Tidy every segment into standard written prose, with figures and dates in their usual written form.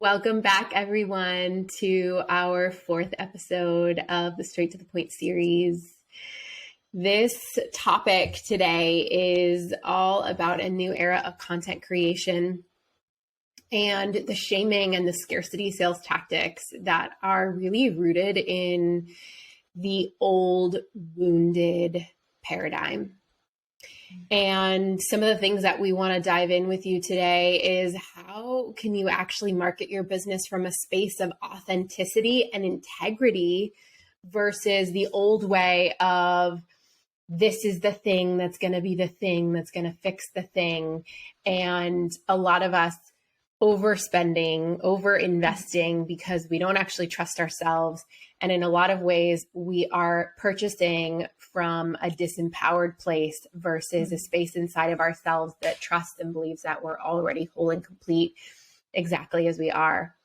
Welcome back, everyone, to our fourth episode of the Straight to the Point series. This topic today is all about a new era of content creation and the shaming and the scarcity sales tactics that are really rooted in the old wounded paradigm. And some of the things that we want to dive in with you today is how can you actually market your business from a space of authenticity and integrity versus the old way of this is the thing that's going to be the thing that's going to fix the thing. And a lot of us overspending, over investing because we don't actually trust ourselves. And in a lot of ways, we are purchasing from a disempowered place versus a space inside of ourselves that trusts and believes that we're already whole and complete exactly as we are.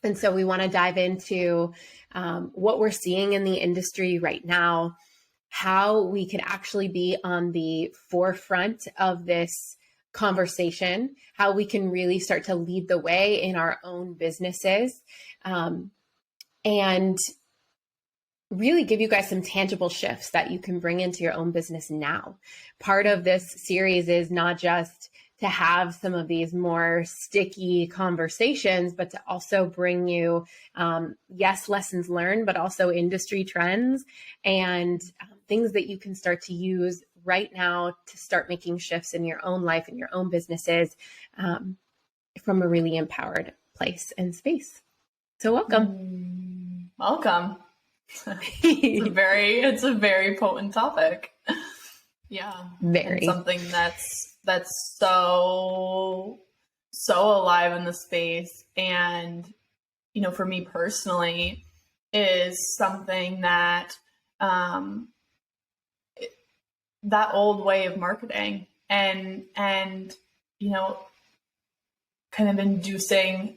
And so we want to dive into what we're seeing in the industry right now, how we could actually be on the forefront of this conversation, how we can really start to lead the way in our own businesses, and really give you guys some tangible shifts that you can bring into your own business now. Part of this series is not just to have some of these more sticky conversations, but to also bring you, yes, lessons learned, but also industry trends and things that you can start to use right now to start making shifts in your own life and your own businesses from a really empowered place and space. So welcome. Welcome. It's a very potent topic. Yeah. Very. And something that's so alive in the space. And, for me personally is something that, that old way of marketing and, kind of inducing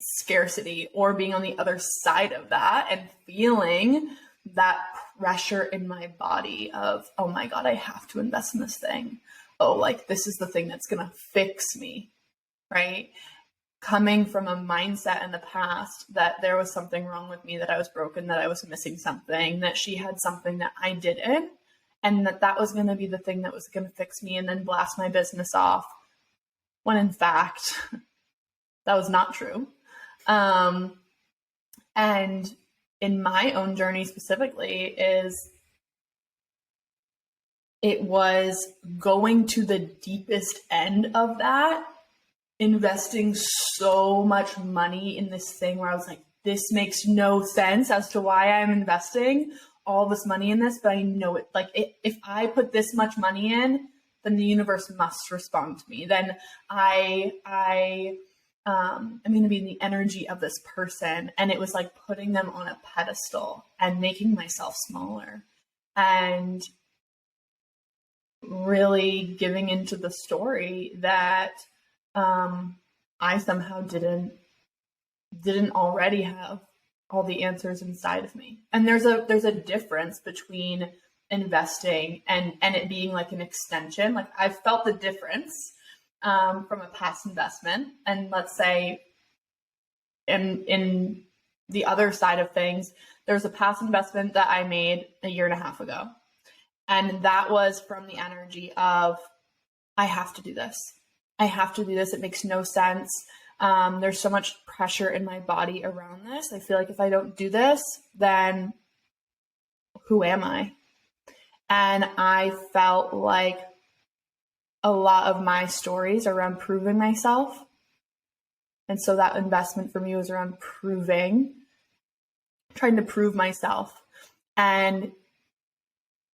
scarcity or being on the other side of that and feeling that pressure in my body of, oh my God, I have to invest in this thing. Oh, like this is the thing that's going to fix me, right? Coming from a mindset in the past that there was something wrong with me, that I was broken, that I was missing something, that she had something that I didn't, and that was going to be the thing that was going to fix me and then blast my business off, when in fact, that was not true. And in my own journey specifically it was going to the deepest end of that, investing so much money in this thing where I was like, this makes no sense as to why I'm investing all this money in this, but I know it. Like if I put this much money in, then the universe must respond to me. Then I'm going to be in the energy of this person. And it was like putting them on a pedestal and making myself smaller and really giving into the story that I somehow didn't already have all the answers inside of me. And there's a difference between investing and it being like an extension. Like I've felt the difference from a past investment. And let's say in the other side of things, there's a past investment that I made a year and a half ago. And that was from the energy of, I have to do this. I have to do this. It makes no sense. There's so much pressure in my body around this. I feel like if I don't do this, then who am I? And I felt like a lot of my stories around proving myself. And so that investment for me was around trying to prove myself and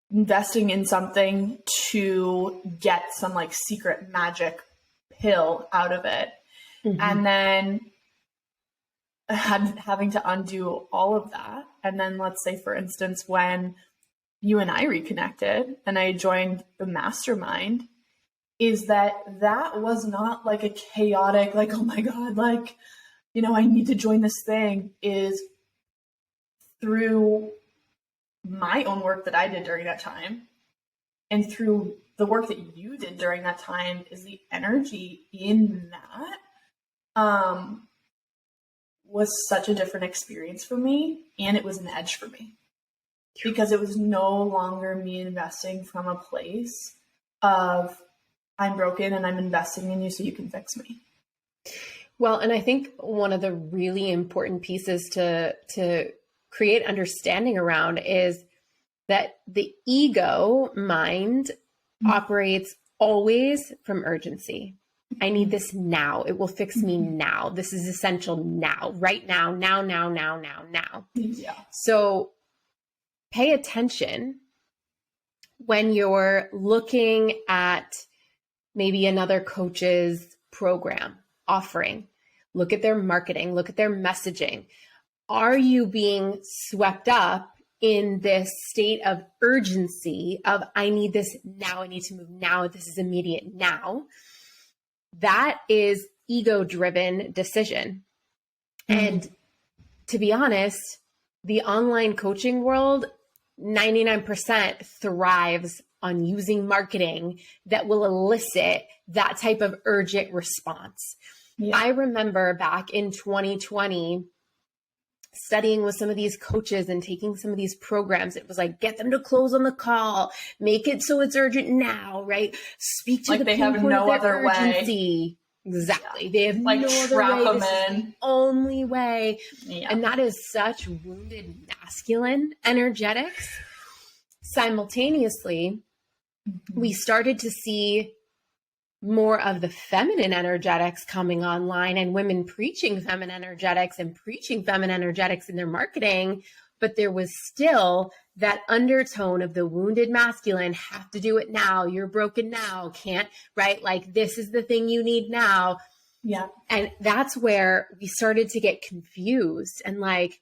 investing in something to get some like secret magic pill out of it. Mm-hmm. And then having to undo all of that. And then let's say, for instance, when you and I reconnected and I joined the mastermind, is that was not like a chaotic, like, oh my God, like, I need to join this thing. Is through my own work that I did during that time and through the work that you did during that time is the energy in that was such a different experience for me, and it was an edge for me because it was no longer me investing from a place of I'm broken and I'm investing in you so you can fix me. Well, and I think one of the really important pieces to create understanding around is that the ego mind operates always from urgency. I need this now. It will fix me now. This is essential now, right now, now. Yeah. So pay attention when you're looking at maybe another coach's program offering. Look at their marketing, look at their messaging. Are you being swept up in this state of urgency of I need this now, I need to move now, this is immediate now? That is ego-driven decision. And to be honest, the online coaching world, 99% thrives on using marketing that will elicit that type of urgent response. Yeah. I remember back in 2020, studying with some of these coaches and taking some of these programs. It was like, get them to close on the call, make it so it's urgent now, right? Speak to like the they have no other urgency. Way. Exactly. Yeah. They have like no other way. This is the only way. Yeah. And that is such wounded masculine energetics. Simultaneously, we started to see more of the feminine energetics coming online and women preaching feminine energetics and preaching feminine energetics in their marketing. But there was still that undertone of the wounded masculine, have to do it now. You're broken now. Can't, right? Like this is the thing you need now. Yeah. And that's where we started to get confused and like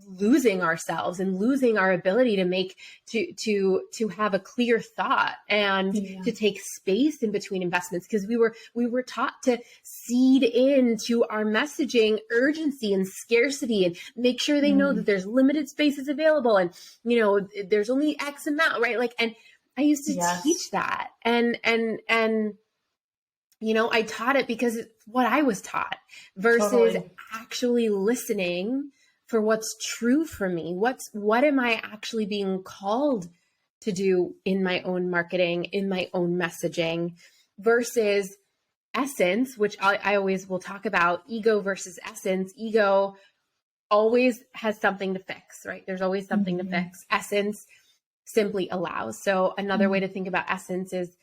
losing ourselves and losing our ability to make to have a clear thought and to take space in between investments, because we were taught to seed into our messaging urgency and scarcity and make sure they know that there's limited spaces available and there's only X amount, right? Like, and I used to teach that and I taught it because it's what I was taught versus actually listening for what's true for me. What am I actually being called to do in my own marketing, in my own messaging versus essence, which I always will talk about ego versus essence. Ego always has something to fix, right? There's always something to fix. Essence simply allows. So another way to think about essence is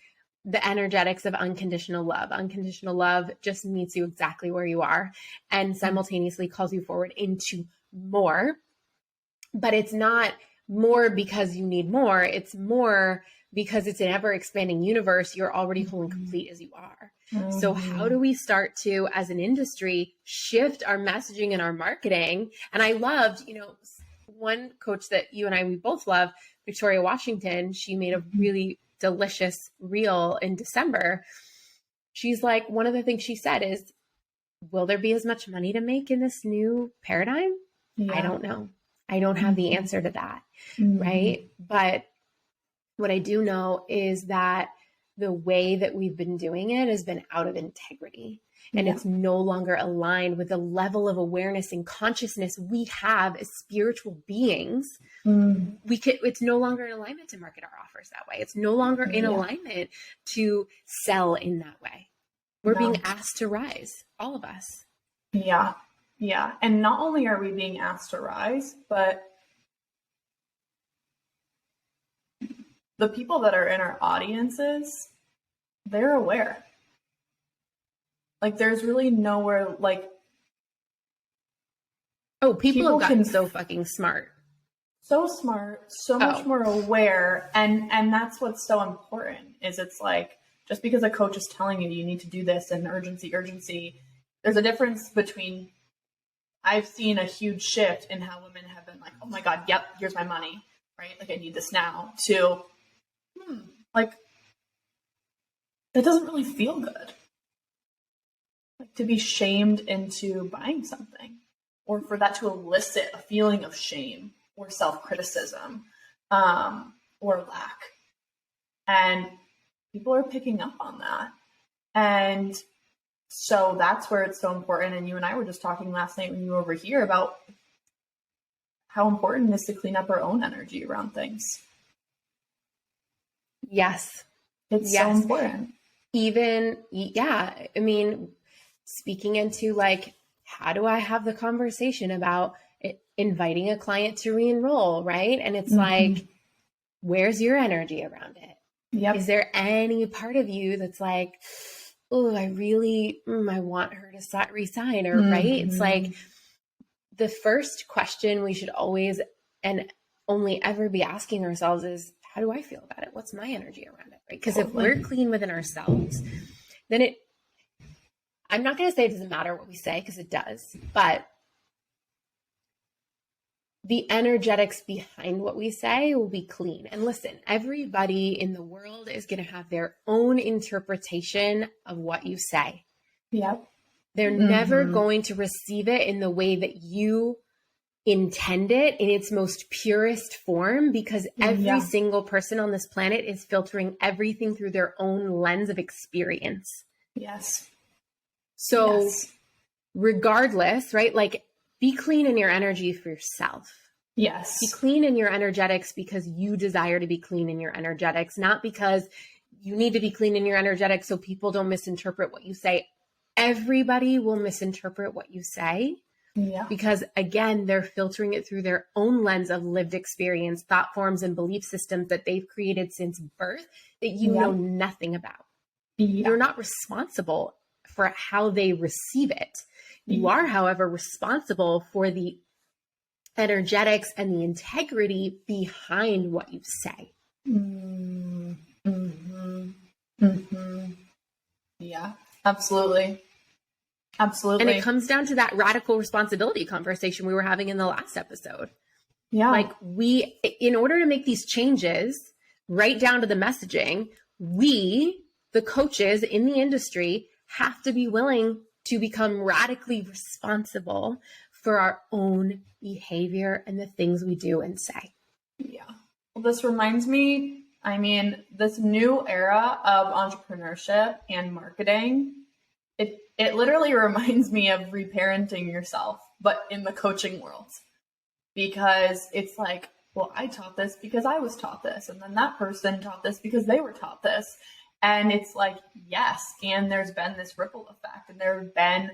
the energetics of unconditional love. Unconditional love just meets you exactly where you are and simultaneously calls you forward into more, but it's not more because you need more. It's more because it's an ever expanding universe. You're already whole and complete as you are. So how do we start to, as an industry, shift our messaging and our marketing? And I loved, one coach that you and we both love, Victoria Washington, she made a really delicious reel in December. She's like, one of the things she said is, will there be as much money to make in this new paradigm? Yeah. I don't know. I don't have the answer to that. Right. But what I do know is that the way that we've been doing it has been out of integrity and it's no longer aligned with the level of awareness and consciousness we have as spiritual beings. It's no longer in alignment to market our offers that way. It's no longer in alignment to sell in that way. We're being asked to rise, all of us. Yeah. Yeah. And not only are we being asked to rise, but the people that are in our audiences, they're aware. Like there's really nowhere like. Oh, people have gotten so fucking smart. So smart, so much more aware. And that's what's so important is it's like, just because a coach is telling you need to do this and urgency, there's a difference between, I've seen a huge shift in how women have been like, oh my God, yep, here's my money, right? Like I need this now, to, like, that doesn't really feel good. Like to be shamed into buying something or for that to elicit a feeling of shame or self-criticism or lack. And people are picking up on that. And So that's where it's so important. And you and I were just talking last night when you were over here about how important it is to clean up our own energy around things. Yes. It's so important. Even, yeah, I mean, speaking into like, how do I have the conversation about inviting a client to re-enroll, right? And it's like, where's your energy around it? Yep. Is there any part of you that's like, oh, I really, I want her to resign, or right? It's like the first question we should always and only ever be asking ourselves is, how do I feel about it? What's my energy around it, right? Because if we're clean within ourselves, then I'm not going to say it doesn't matter what we say, because it does, but the energetics behind what we say will be clean. And listen, everybody in the world is going to have their own interpretation of what you say. Yep. They're never going to receive it in the way that you intend it in its most purest form, because every single person on this planet is filtering everything through their own lens of experience. Yes. So regardless, right? Like, be clean in your energy for yourself. Yes. Be clean in your energetics because you desire to be clean in your energetics, not because you need to be clean in your energetics so people don't misinterpret what you say. Everybody will misinterpret what you say because, again, they're filtering it through their own lens of lived experience, thought forms, and belief systems that they've created since birth that you know nothing about. You're not responsible for how they receive it. You are, however, responsible for the energetics and the integrity behind what you say. Yeah, absolutely. Absolutely. And it comes down to that radical responsibility conversation we were having in the last episode. Yeah. Like, in order to make these changes, right down to the messaging, we, the coaches in the industry, have to be willing to become radically responsible for our own behavior and the things we do and say. Yeah. Well, this reminds me, this new era of entrepreneurship and marketing, it literally reminds me of reparenting yourself, but in the coaching world. Because it's like, well, I taught this because I was taught this, and then that person taught this because they were taught this. And it's like, yes, and there's been this ripple effect, and there have been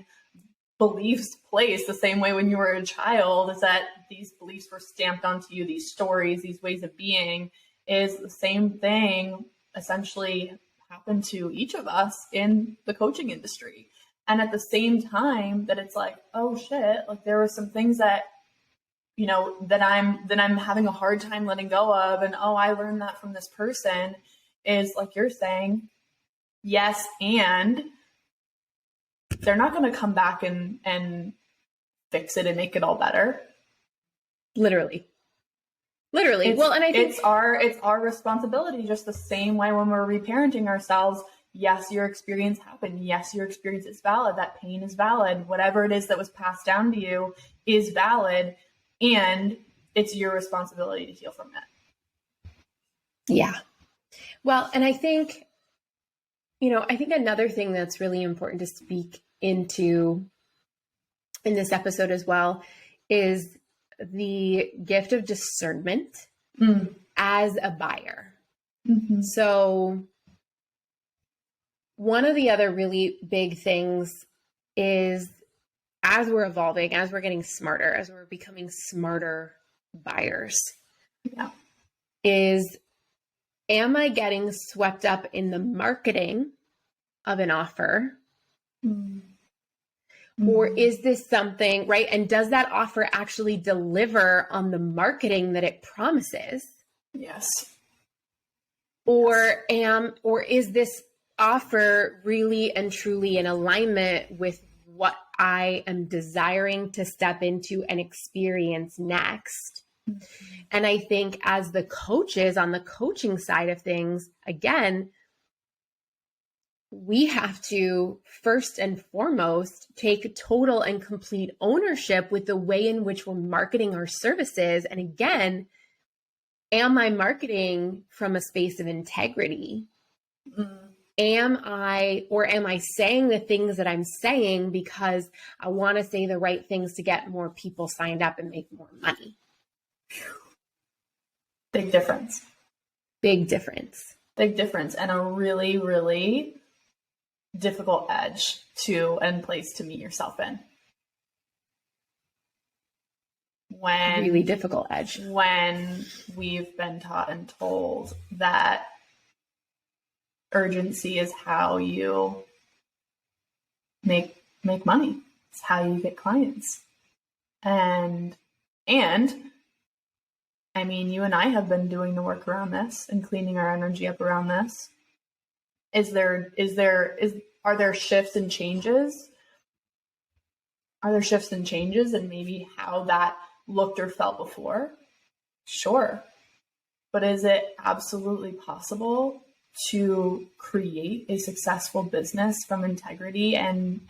beliefs placed the same way when you were a child, is that these beliefs were stamped onto you, these stories, these ways of being, is the same thing essentially happened to each of us in the coaching industry. And at the same time that it's like, oh shit, like there were some things that, you know, that I'm having a hard time letting go of, and oh, I learned that from this person, is like you're saying, yes, and they're not going to come back and fix it and make it all better. Literally. Well, and I think it's our responsibility, just the same way when we're reparenting ourselves. Yes, your experience happened. Yes, your experience is valid. That pain is valid. Whatever it is that was passed down to you is valid. And it's your responsibility to heal from it. Yeah. Well, and I think another thing that's really important to speak into in this episode as well is the gift of discernment as a buyer. So one of the other really big things is, as we're evolving, as we're getting smarter, as we're becoming smarter buyers, is, am I getting swept up in the marketing of an offer? Or is this something, right? And does that offer actually deliver on the marketing that it promises? Yes. Or is this offer really and truly in alignment with what I am desiring to step into and experience next? And I think as the coaches on the coaching side of things, again, we have to first and foremost take total and complete ownership with the way in which we're marketing our services. And again, am I marketing from a space of integrity? am I saying the things that I'm saying because I want to say the right things to get more people signed up and make more money? Big difference. Big difference. Big difference. And a really, really difficult edge to and place to meet yourself in. Really difficult edge. When we've been taught and told that urgency is how you make money. It's how you get clients. And I mean, you and I have been doing the work around this and cleaning our energy up around this. Are there shifts and changes? Are there shifts and changes and maybe how that looked or felt before? Sure. But is it absolutely possible to create a successful business from integrity and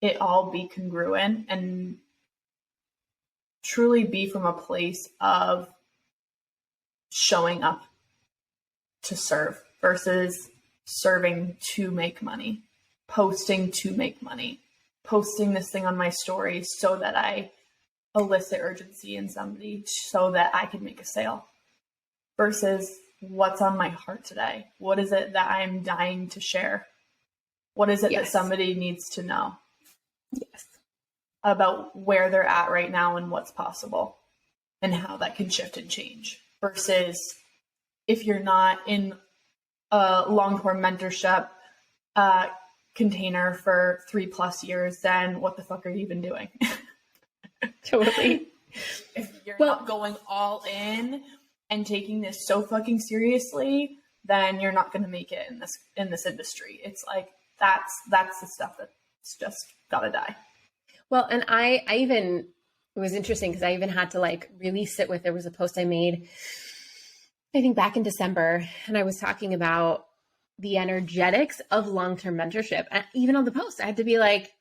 it all be congruent and truly be from a place of showing up to serve versus serving to make money, posting to make money, posting this thing on my story so that I elicit urgency in somebody so that I can make a sale versus what's on my heart today? What is it that I'm dying to share? What is it that somebody needs to know? Yes. About where they're at right now and what's possible and how that can shift and change versus if you're not in a long-term mentorship container for 3+ years, then what the fuck are you even doing? Totally. If you're not going all in and taking this so fucking seriously, then you're not going to make it in this industry. It's like, that's the stuff that's just gotta die. Well, and it was interesting because I even had to like really sit with, there was a post I made, I think back in December, and I was talking about the energetics of long-term mentorship. And even on the post, I had to be like,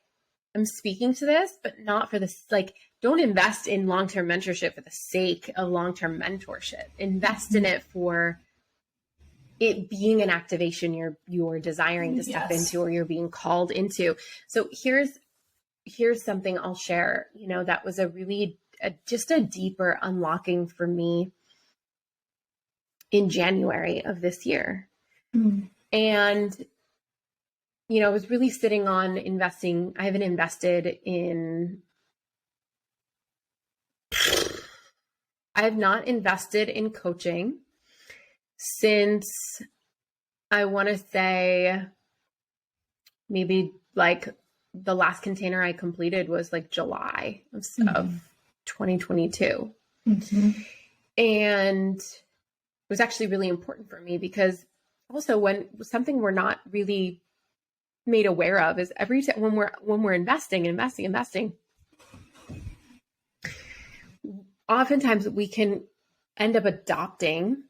I'm speaking to this, but not for this, like, don't invest in long-term mentorship for the sake of long-term mentorship. Invest in it for it being an activation you're desiring to step into or you're being called into. So here's something I'll share, that was just a deeper unlocking for me in January of this year. Mm. And, I was really sitting on investing. I haven't invested in, I have not invested in coaching since I want to say maybe like the last container I completed was like July of 2022. Mm-hmm. And it was actually really important for me because also when something we're not really made aware of is every time when we're investing, oftentimes we can end up adopting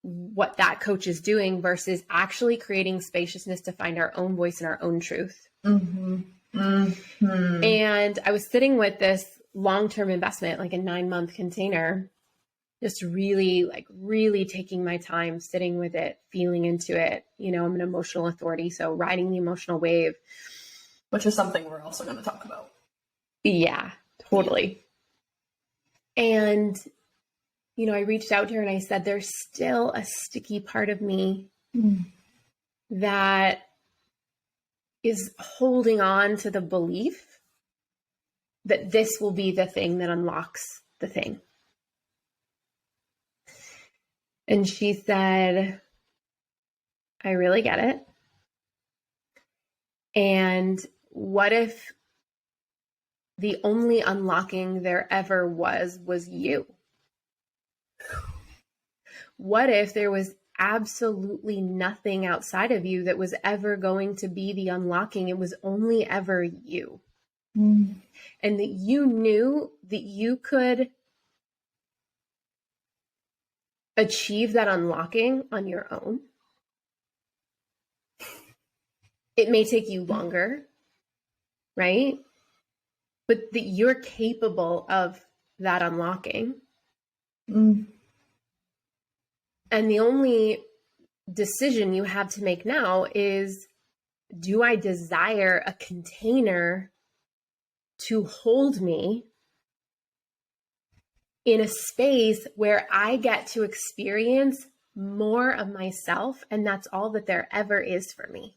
what that coach is doing versus actually creating spaciousness to find our own voice and our own truth. Mm-hmm. Mm-hmm. And I was sitting with this long-term investment, like a 9-month container, just really taking my time, sitting with it, feeling into it. I'm an emotional authority, so riding the emotional wave. Which is something we're also going to talk about. Yeah, totally. Yeah. And, I reached out to her and I said, there's still a sticky part of me that is holding on to the belief that this will be the thing that unlocks the thing. And she said, I really get it. And what if the only unlocking there ever was you? What if there was absolutely nothing outside of you that was ever going to be the unlocking? It was only ever you. Mm. And that you knew that you could achieve that unlocking on your own. It may take you longer, right? But that you're capable of that unlocking. Mm. And the only decision you have to make now is, do I desire a container to hold me in a space where I get to experience more of myself, and that's all that there ever is for me?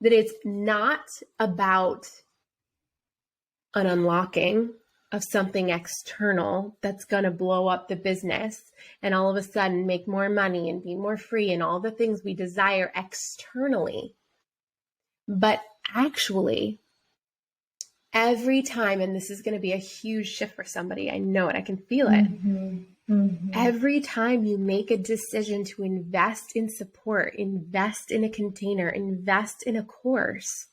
That it's not about an unlocking of something external that's going to blow up the business and all of a sudden make more money and be more free and all the things we desire externally. But actually, every time, and this is going to be a huge shift for somebody, I know it, I can feel it. Every time you make a decision to invest in support, invest in a container, invest in a course,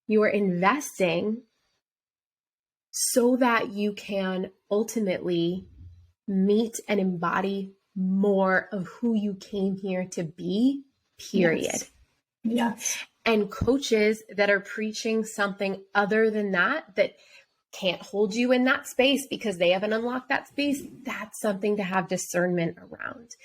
you are investing so that you can ultimately meet and embody more of who you came here to be, period. Yes. And coaches that are preaching something other than that, that can't hold you in that space because they haven't unlocked that space, that's something to have discernment around.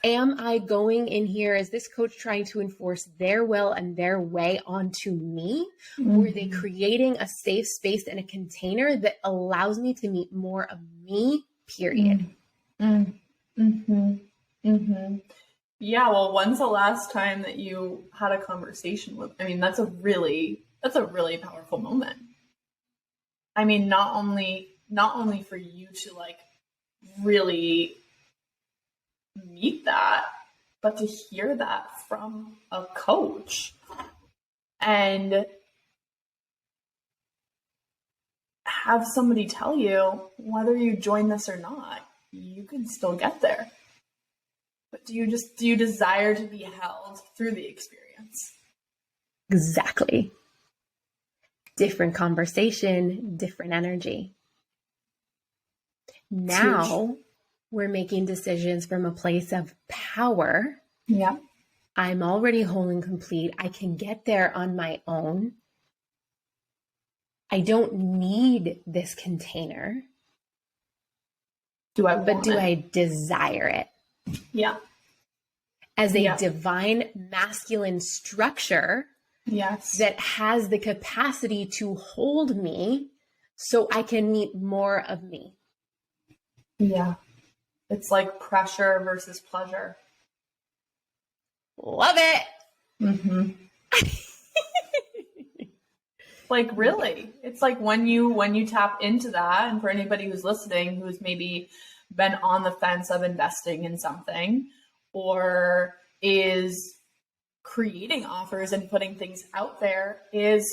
Am I going in here, is this coach trying to enforce their will and their way onto me? Or are they creating a safe space and a container that allows me to meet more of me, period? Yeah, well, when's the last time that you had a conversation with, I mean, that's a really powerful moment. I mean, not only for you to like really meet that, but to hear that from a coach and have somebody tell you, whether you join this or not, you can still get there. But do you desire to be held through the experience? Exactly. Different conversation, different energy. Now we're making decisions from a place of power. Yeah. I'm already whole and complete. I can get there on my own. I don't need this container. Do I desire it? Yeah. As a divine masculine structure, yes, that has the capacity to hold me so I can meet more of me. Yeah. It's like pressure versus pleasure. Love it. Like, really, it's like when you tap into that, and for anybody who's listening who's maybe been on the fence of investing in something or is creating offers and putting things out there, is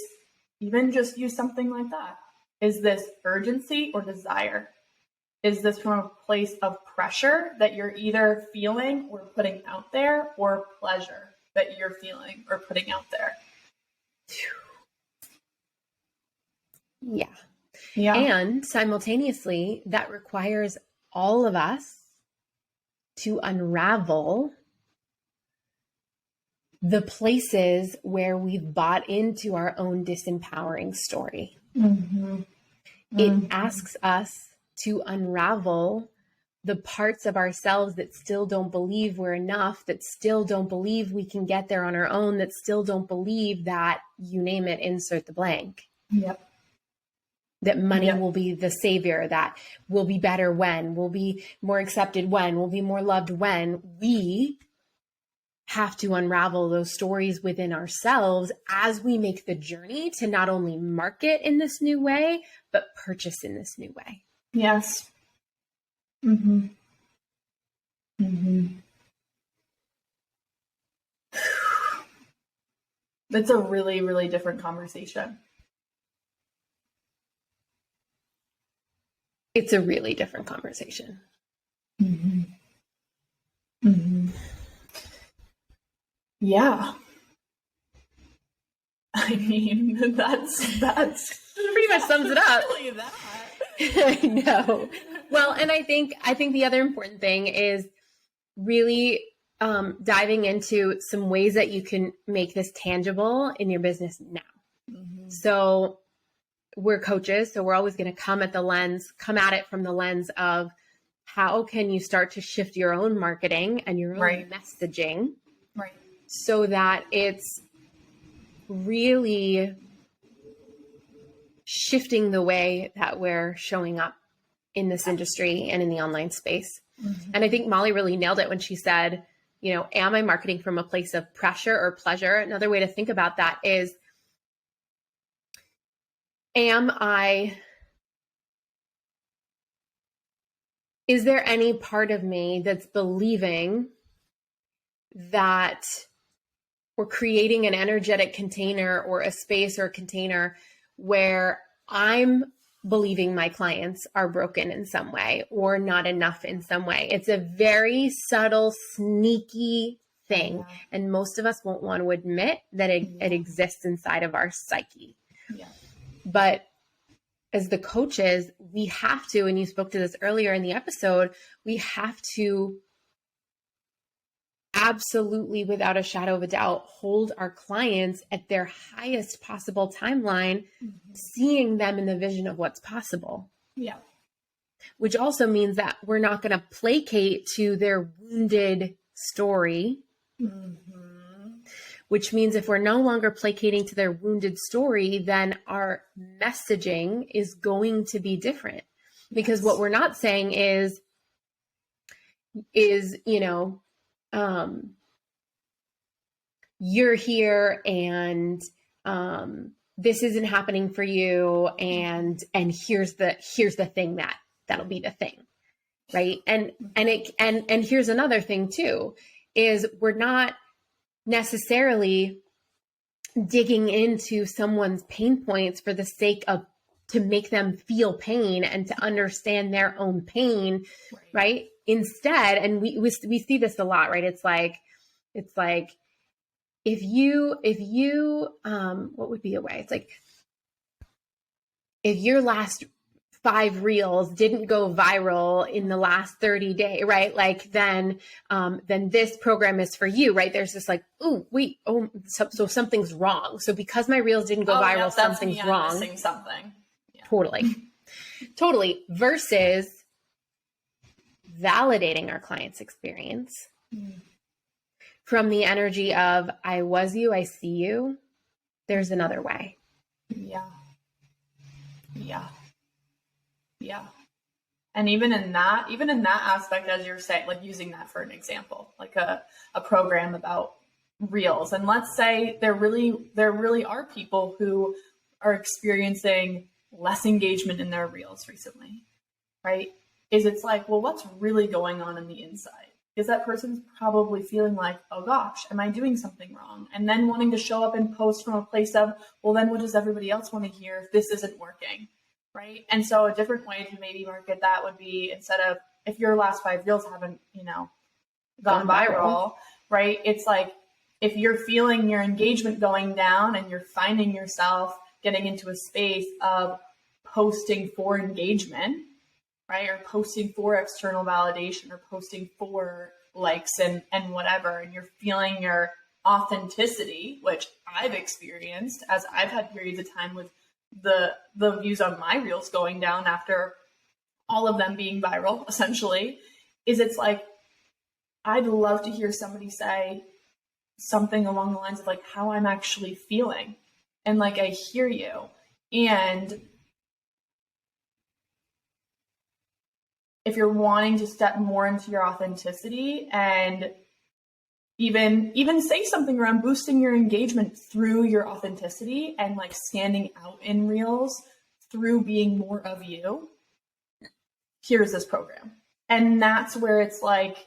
even just use something like that. Is this urgency or desire? Is this from a place of pressure that you're either feeling or putting out there, or pleasure that you're feeling or putting out there? Yeah. And simultaneously, that requires all of us to unravel the places where we've bought into our own disempowering story. It asks us to unravel the parts of ourselves that still don't believe we're enough, that still don't believe we can get there on our own, that still don't believe that, you name it, insert the blank. Yep. That money will be the savior, that we'll be better when, we'll be more accepted when, we'll be more loved when. We have to unravel those stories within ourselves as we make the journey to not only market in this new way, but purchase in this new way. Yes. It's a really, really different conversation. It's a really different conversation. Yeah. I mean, that's pretty much sums it up. Really that. I know. Well, and I think the other important thing is really diving into some ways that you can make this tangible in your business now. So we're coaches, so we're always going to come at it from the lens of how can you start to shift your own marketing and your own Right. messaging Right. so that it's really shifting the way that we're showing up in this industry and in the online space. Mm-hmm. And I think Molly really nailed it when she said, you know, am I marketing from a place of pressure or pleasure? Another way to think about that is, is there any part of me that's believing that we're creating an energetic container or a space or a container where I'm believing my clients are broken in some way or not enough in some way? It's a very subtle, sneaky thing. Yeah. And most of us won't want to admit that it exists inside of our psyche. Yeah. But as the coaches, we have to, and you spoke to this earlier in the episode, we have to absolutely, without a shadow of a doubt, hold our clients at their highest possible timeline, seeing them in the vision of what's possible. Yeah. Which also means that we're not going to placate to their wounded story. Which means if we're no longer placating to their wounded story, then our messaging is going to be different. Because what we're not saying is, you know, you're here and this isn't happening for you, and here's the thing that'll be the thing, right? And here's another thing too, is we're not necessarily digging into someone's pain points for the sake of to make them feel pain and to understand their own pain, right? Instead, and we see this a lot, right? It's like if you what would be a way? It's like if your last 5 reels didn't go viral in the last 30 days, right? Like then this program is for you, right? There's this like, so something's wrong. So because my reels didn't go viral, something's wrong. I'm missing something. Yeah. Totally. Versus validating our client's experience from the energy of, I was you, I see you. There's another way. Yeah. And even in that aspect, as you're saying, like using that for an example, like a program about reels. And let's say there really are people who are experiencing less engagement in their reels recently, right? It's like, well, what's really going on in the inside? Is that person's probably feeling like, oh gosh, am I doing something wrong? And then wanting to show up and post from a place of, well, then what does everybody else want to hear if this isn't working? Right. And so a different way to maybe market that would be, instead of, if your last 5 reels haven't, gone viral, right? It's like, if you're feeling your engagement going down and you're finding yourself getting into a space of posting for engagement, right? Or posting for external validation or posting for likes and whatever, and you're feeling your authenticity, which I've experienced as I've had periods of time with the views on my reels going down after all of them being viral, essentially, it's like, I'd love to hear somebody say something along the lines of like how I'm actually feeling. And like, I hear you. And if you're wanting to step more into your authenticity and even say something around boosting your engagement through your authenticity and like standing out in reels through being more of you, here's this program. And that's where it's like,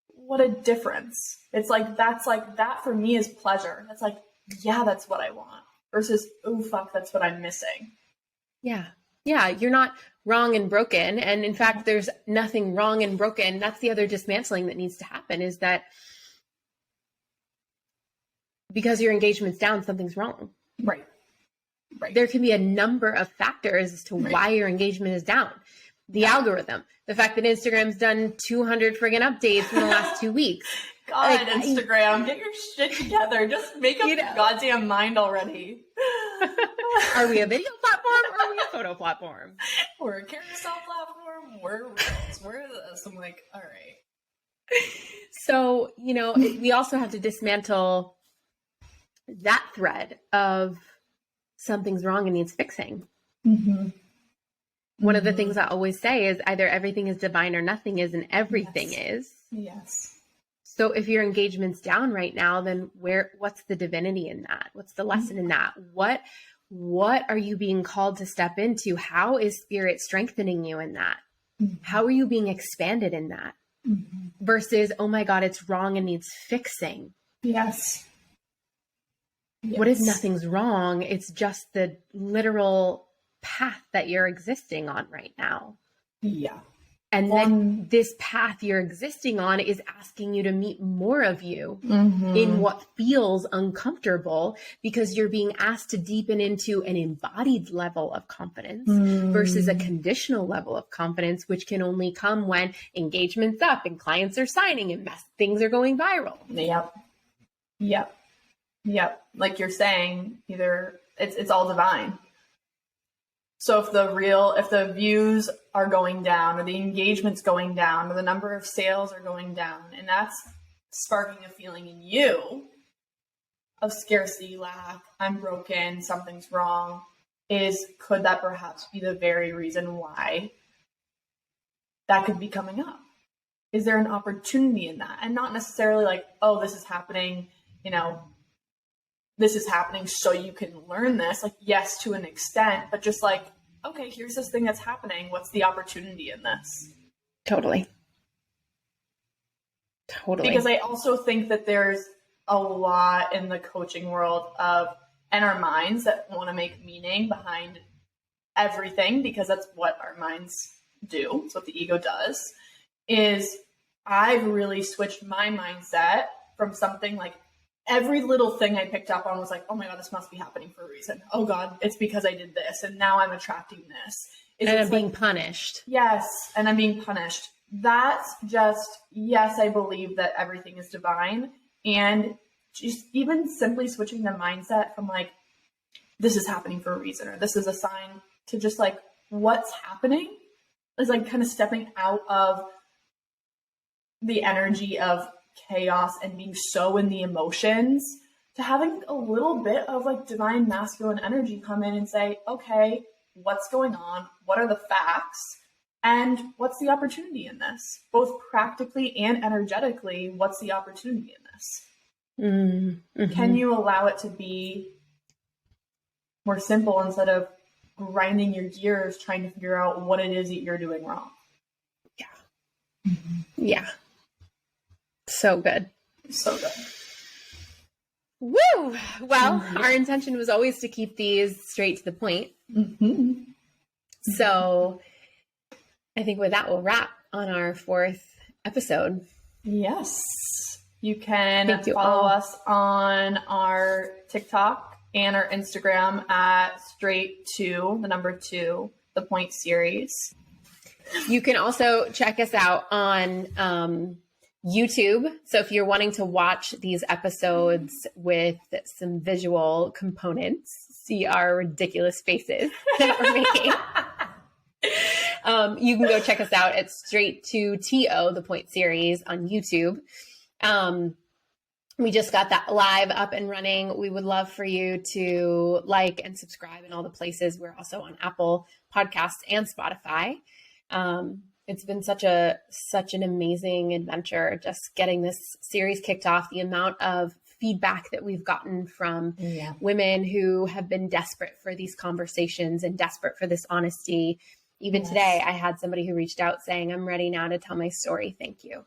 what a difference. It's like, that for me is pleasure. That's like, yeah, that's what I want, versus, oh fuck, that's what I'm missing. Yeah. You're not wrong and broken. And in fact, there's nothing wrong and broken. That's the other dismantling that needs to happen, is that because your engagement's down, something's wrong. Right. There can be a number of factors as to why your engagement is down. The algorithm, the fact that Instagram's done 200 friggin' updates in the last 2 weeks. God, Instagram, get your shit together. Just make up your goddamn mind already. Are we a video platform or are we a photo platform? we're a carousel platform, we're Reels, we're this. I'm like, all right. So, we also have to dismantle that thread of something's wrong and needs fixing. Mm-hmm. One of the things I always say is either everything is divine or nothing is, and everything is. Yes. So if your engagement's down right now, then what's the divinity in that? What's the lesson in that? What are you being called to step into? How is spirit strengthening you in that? How are you being expanded in that? Versus, oh my God, it's wrong and needs fixing. Yes. What if nothing's wrong? It's just the literal path that you're existing on right now. Yeah. And then this path you're existing on is asking you to meet more of you in what feels uncomfortable, because you're being asked to deepen into an embodied level of confidence versus a conditional level of confidence, which can only come when engagement's up and clients are signing and things are going viral. Yep. Like you're saying, either it's all divine. So if the views are going down, or the engagement's going down, or the number of sales are going down, and that's sparking a feeling in you of scarcity, lack, I'm broken, something's wrong, could that perhaps be the very reason why that could be coming up? Is there an opportunity in that? And not necessarily like, oh, this is happening, this is happening so you can learn this. Like, yes, to an extent, but just like, okay, here's this thing that's happening. What's the opportunity in this? Totally. Because I also think that there's a lot in the coaching world and our minds that want to make meaning behind everything, because that's what our minds do. It's what the ego does. I've really switched my mindset from something like, every little thing I picked up on was like, oh my God, this must be happening for a reason. Oh God, it's because I did this. And now I'm attracting this. And I'm being punished. Yes. And I'm being punished. That's just, yes, I believe that everything is divine. And just even simply switching the mindset from like, this is happening for a reason, or this is a sign, to just like, what's happening is like kind of stepping out of the energy of chaos and being so in the emotions, to having a little bit of like divine masculine energy come in and say, okay, what's going on? What are the facts? And what's the opportunity in this? Both practically and energetically, what's the opportunity in this? Can you allow it to be more simple instead of grinding your gears trying to figure out what it is that you're doing wrong? Yeah. So good. So good. Woo! Well, our intention was always to keep these straight to the point. So I think with that, we'll wrap on our 4th episode. Yes. You can follow us on our TikTok and our Instagram at straight to the number 2, the point series. You can also check us out on YouTube. So if you're wanting to watch these episodes with some visual components, see our ridiculous faces that we're making, you can go check us out at Straight to TO, the Point series on YouTube. We just got that live up and running. We would love for you to like and subscribe in all the places. We're also on Apple Podcasts and Spotify. It's been such an amazing adventure just getting this series kicked off. The amount of feedback that we've gotten from women who have been desperate for these conversations and desperate for this honesty. Even today, I had somebody who reached out saying, I'm ready now to tell my story. Thank you.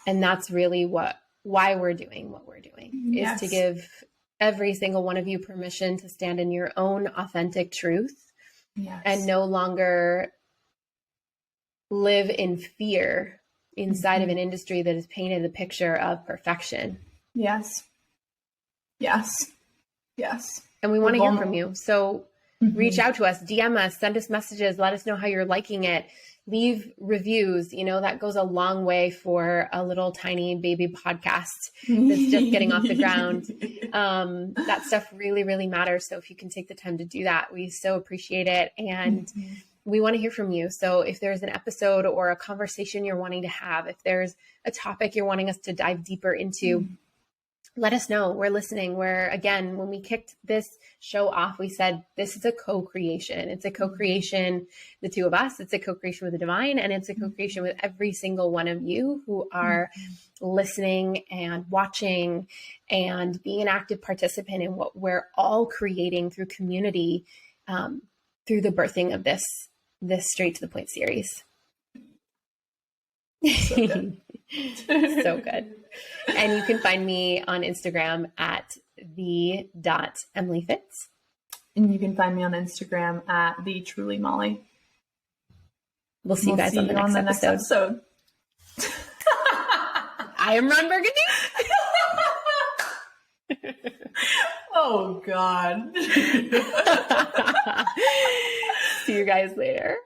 And that's really why we're doing what we're doing, is to give every single one of you permission to stand in your own authentic truth and no longer live in fear inside of an industry that has painted the picture of perfection. Yes. And we want to hear from you. So reach out to us, DM us, send us messages, let us know how you're liking it. Leave reviews. You know, that goes a long way for a little tiny baby podcast that's just getting off the ground. That stuff really, really matters. So if you can take the time to do that, we so appreciate it. And we want to hear from you. So if there's an episode or a conversation you're wanting to have, if there's a topic you're wanting us to dive deeper into, let us know. We're listening. Again, when we kicked this show off, we said, this is a co-creation. It's a co-creation, the two of us, it's a co-creation with the divine, and it's a co-creation with every single one of you who are listening and watching and being an active participant in what we're all creating through community, through the birthing of this Straight to the Point series. So good. So good. And you can find me on Instagram at the.emilyfitz. And you can find me on Instagram at the_truly_Molly. We'll see you guys on the next episode. I am Ron Burgundy. Oh, God. See you guys later.